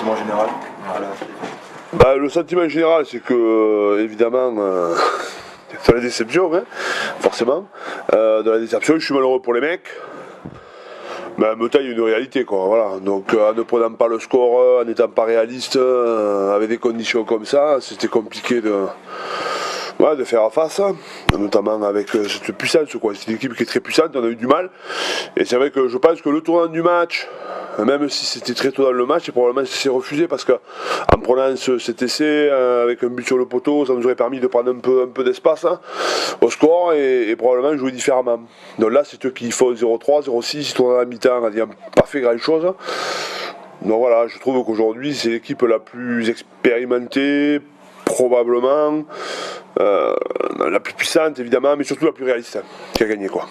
sentiment général voilà. Bah, le sentiment général, c'est que, évidemment, c'est la déception, hein, forcément. De la déception, je suis malheureux pour les mecs. Mais en même temps, il y a une réalité, quoi. Voilà. Donc, en ne prenant pas le score, en n'étant pas réaliste, avec des conditions comme ça, c'était compliqué de faire face, notamment avec cette puissance, quoi. C'est une équipe qui est très puissante, on a eu du mal. Et c'est vrai que je pense que le tournant du match, même si c'était très tôt dans le match, et probablement c'est refusé parce qu'en prenant cet essai avec un but sur le poteau, ça nous aurait permis de prendre un peu d'espace au score et probablement jouer différemment. Donc là, c'est eux qui font 0-3, 0-6, ils tournent à la mi-temps, ils n'ont pas fait grand chose. Donc voilà, je trouve qu'aujourd'hui, c'est l'équipe la plus expérimentée, probablement, la plus puissante évidemment, mais surtout la plus réaliste qui a gagné, quoi.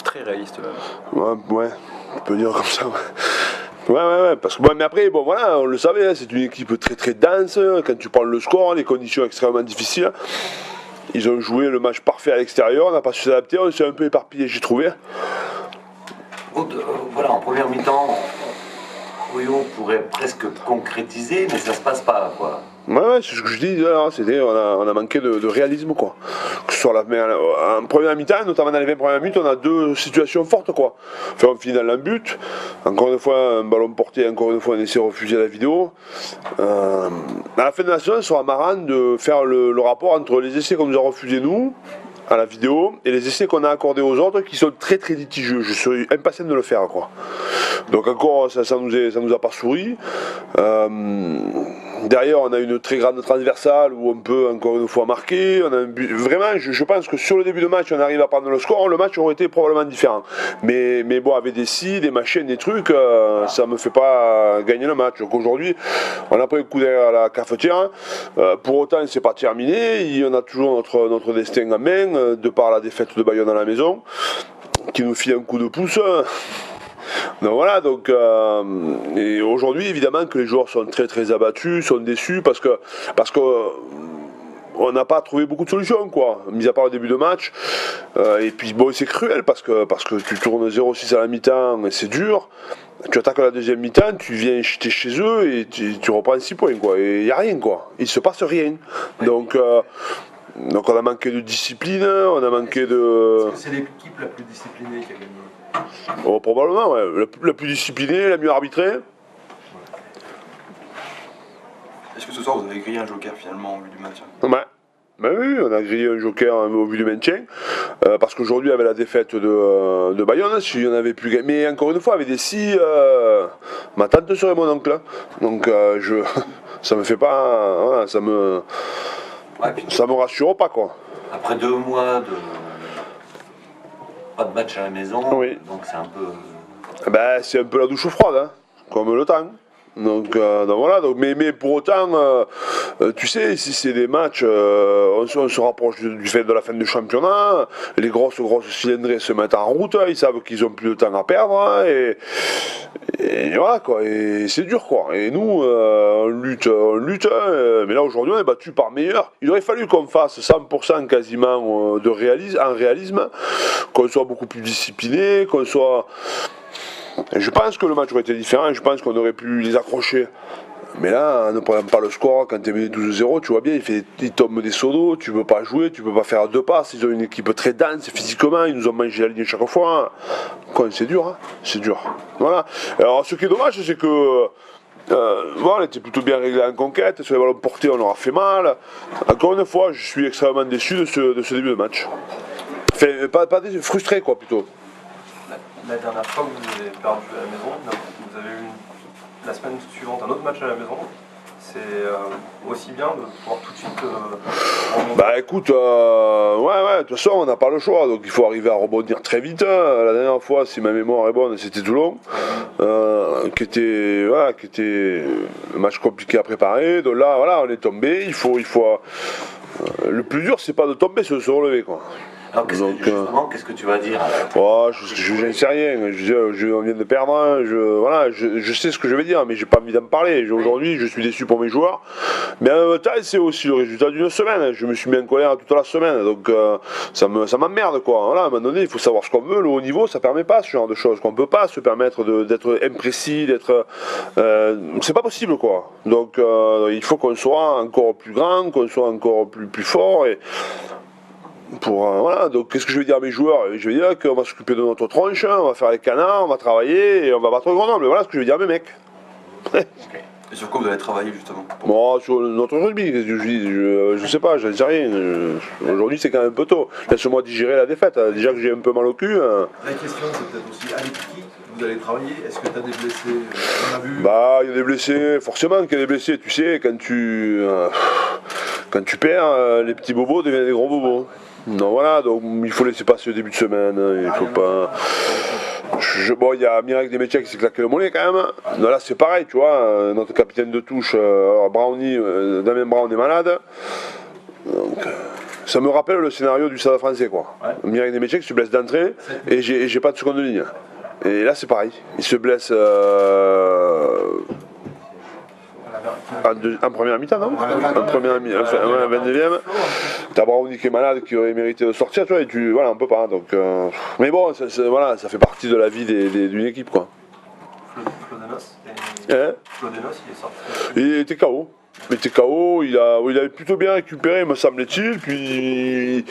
Très réaliste même. Ouais, on peut dire comme ça. Ouais, parce que mais après, bon voilà, on le savait, hein, c'est une équipe très très dense. Quand tu prends le score, les conditions extrêmement difficiles. Ils ont joué le match parfait à l'extérieur, on n'a pas su s'adapter, on s'est un peu éparpillé, j'ai trouvé. Voilà, en première mi-temps, on pourrait presque concrétiser, mais ça se passe pas, quoi. Ouais, c'est ce que je dis, là, on a manqué de réalisme, quoi. Que ce soit en première mi-temps, notamment dans les 20 premières minutes, on a deux situations fortes, quoi. Enfin, on finit dans un but, encore une fois un ballon porté, encore une fois un essai refusé à la vidéo. À la fin de la saison, il sera marrant de faire le rapport entre les essais qu'on nous a refusés nous, à la vidéo, et les essais qu'on a accordés aux autres qui sont très très litigieux. Je suis impatient de le faire, quoi. Donc encore, ça nous a pas souri. Derrière, on a une très grande transversale où on peut encore une fois marquer. On a un but. Vraiment, je pense que sur le début de match, on arrive à prendre le score. Le match aurait été probablement différent. Mais bon, avec des scies, des machines, des trucs, ça me fait pas gagner le match. Donc aujourd'hui, on a pris un coup derrière à la cafetière. Pour autant, c'est pas terminé. On a toujours notre destin en main, de par la défaite de Bayonne à la maison, qui nous file un coup de pouce. Donc voilà, et aujourd'hui évidemment que les joueurs sont très très abattus, sont déçus parce que on n'a pas trouvé beaucoup de solutions, quoi, mis à part le début de match. Et puis bon, c'est cruel parce que tu tournes 0-6 à la mi-temps et c'est dur. Tu attaques à la deuxième mi-temps, tu viens chez eux et tu reprends 6 points, quoi. Et il n'y a rien, quoi. Il se passe rien. Donc on a manqué de discipline, on a manqué de... Est-ce que c'est l'équipe la plus disciplinée qui a gagné? Oh, probablement, ouais. La plus disciplinée, la mieux arbitrée. Est-ce que ce soir vous avez grillé un joker finalement au vu du match? Ouais. Ben oui, on a grillé un joker au vu du maintien. Parce qu'aujourd'hui, avec la défaite de Bayonne, si on avait pu gagner. Mais encore une fois, avec des si, ma tante serait mon oncle. Donc ça me fait pas. Voilà, ça me rassure pas, quoi. Après 2 mois de pas de match à la maison, oui. Donc c'est un peu... Ben, c'est un peu la douche froide, hein, comme le temps. Donc voilà, mais pour autant, tu sais, si c'est des matchs, on se rapproche du fait de la fin du championnat, les grosses cylindrées se mettent en route, ils savent qu'ils ont plus de temps à perdre, et voilà, quoi, et c'est dur, quoi. Et nous, on lutte, mais là aujourd'hui on est battu par meilleur. Il aurait fallu qu'on fasse 100% quasiment en réalisme, qu'on soit beaucoup plus discipliné, qu'on soit... Je pense que le match aurait été différent, je pense qu'on aurait pu les accrocher. Mais là, en ne prenant pas le score, quand tu es mené 12-0, tu vois bien, il tombe des seaux d'eau, tu ne peux pas jouer, tu ne peux pas faire 2 passes. Ils ont une équipe très dense physiquement, ils nous ont mangé la ligne chaque fois. C'est dur, hein, c'est dur. Voilà. Alors, ce qui est dommage, c'est que. On était plutôt bien réglé en conquête, sur les ballons portés, on aura fait mal. Encore une fois, je suis extrêmement déçu de ce début de match. Enfin, pas déçu, frustré, quoi, plutôt. La dernière fois que vous avez perdu à la maison, vous avez eu la semaine suivante un autre match à la maison. C'est aussi bien de pouvoir tout de suite remonter. Bah écoute, ouais, de toute façon on n'a pas le choix, donc il faut arriver à rebondir très vite. La dernière fois, si ma mémoire est bonne, c'était Toulon, qui était un match compliqué à préparer. Donc là, voilà, on est tombé. Le plus dur, c'est pas de tomber, c'est de se relever, quoi. Alors Donc, justement, qu'est-ce que tu vas dire oh, je n'en sais rien. On vient de perdre. Hein. Voilà, je sais ce que je vais dire, mais j'ai pas envie d'en parler. Aujourd'hui, je suis déçu pour mes joueurs. Mais en même temps, c'est aussi le résultat d'une semaine. Je me suis mis en colère toute la semaine. Donc ça m'emmerde, quoi. Voilà, à un moment donné, il faut savoir ce qu'on veut. Le haut niveau, ça permet pas ce genre de choses. Qu'on peut pas se permettre d'être imprécis, d'être. C'est pas possible, quoi. Donc il faut qu'on soit encore plus grand, qu'on soit encore plus fort. Et voilà, donc qu'est-ce que je vais dire à mes joueurs? Je vais dire qu'on va s'occuper de notre tronche, on va faire les canards, on va travailler et on va battre le Grenoble. Voilà ce que je vais dire à mes mecs. Et sur quoi vous allez travailler justement? Bon, sur notre rugby, qu'est-ce que je dis? Je sais pas, je ne sais rien. Aujourd'hui, c'est quand même un peu tôt. Laisse-moi digérer la défaite. Déjà que j'ai un peu mal au cul. La question, c'est peut-être aussi avec qui vous allez travailler. Est-ce que tu as des blessés? On a vu. Bah, il y a des blessés, forcément qu'il y a des blessés. Tu sais, quand tu perds, les petits bobos deviennent des gros bobos. Non, voilà, donc il faut laisser passer le début de semaine. Il faut pas. Bon, il y a Mirek Desmétiers qui s'est claqué le mollet quand même. Non, là, c'est pareil, tu vois. Notre capitaine de touche, Brownie, Damien Brown est malade. Donc, ça me rappelle le scénario du Stade français, quoi. Ouais. Mirek Desmétiers qui se blesse d'entrée et j'ai pas de seconde ligne. Et là, c'est pareil. Il se blesse en première mi-temps, non? En première mi-temps, enfin, 29e. T'as Brownie qui est malade, qui aurait mérité de sortir, tu vois, et voilà, on peut pas. Donc, mais bon, voilà, ça fait partie de la vie d'une équipe, quoi. Flodenos, Hein? Flodenos, il est sorti. Il était KO. Il avait plutôt bien récupéré, me semble-t-il. Puis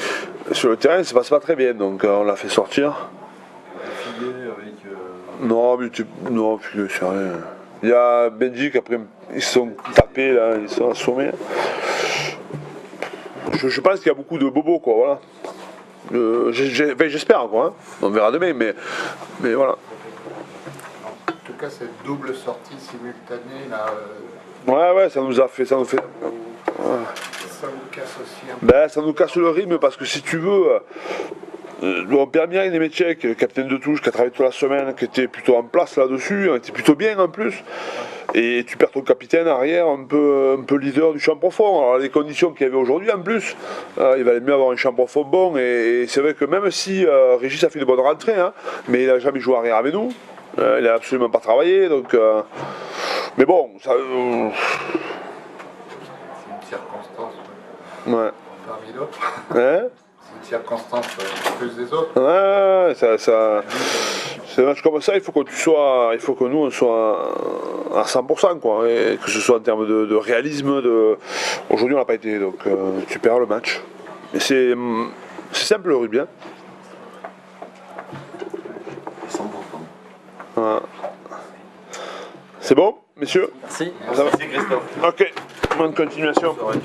sur le terrain, ça passe pas très bien, donc on l'a fait sortir. Filé avec. Non, mais non, puis c'est rien. Il y a Benji qui après ils se sont tapés là, ils sont assommés. Je pense qu'il y a beaucoup de bobos, quoi, voilà. J'espère, quoi. Hein. On verra demain, mais voilà. En tout cas, cette double sortie simultanée, là, Ouais, ça nous fait. ça vous casse aussi un peu. Ben, ça nous casse le rythme parce que si tu veux, on perd bien avec Desmétiers, capitaine de touche, qui a travaillé toute la semaine, qui était plutôt en place là-dessus, était plutôt bien en plus. Et tu perds ton capitaine arrière, un peu leader du champ profond. Alors les conditions qu'il y avait aujourd'hui en plus, il valait mieux avoir un champ profond bon. Et c'est vrai que même si Régis a fait de bonnes rentrées, hein, mais il n'a jamais joué arrière avec nous. Il n'a absolument pas travaillé. Donc, mais bon, ça. C'est une circonstance Ouais. parmi d'autres. Hein? C'est une circonstance plus des autres. Ouais, c'est un match comme ça, il faut que nous on soit à 100%, quoi, et que ce soit en termes de réalisme. Aujourd'hui on n'a pas été, donc tu perds le match. Mais c'est simple le rugby. Hein. Ils sont contents. Voilà. C'est bon, messieurs? Merci. Ça va. Merci Christophe. Ok, bonne continuation. Bonne soirée.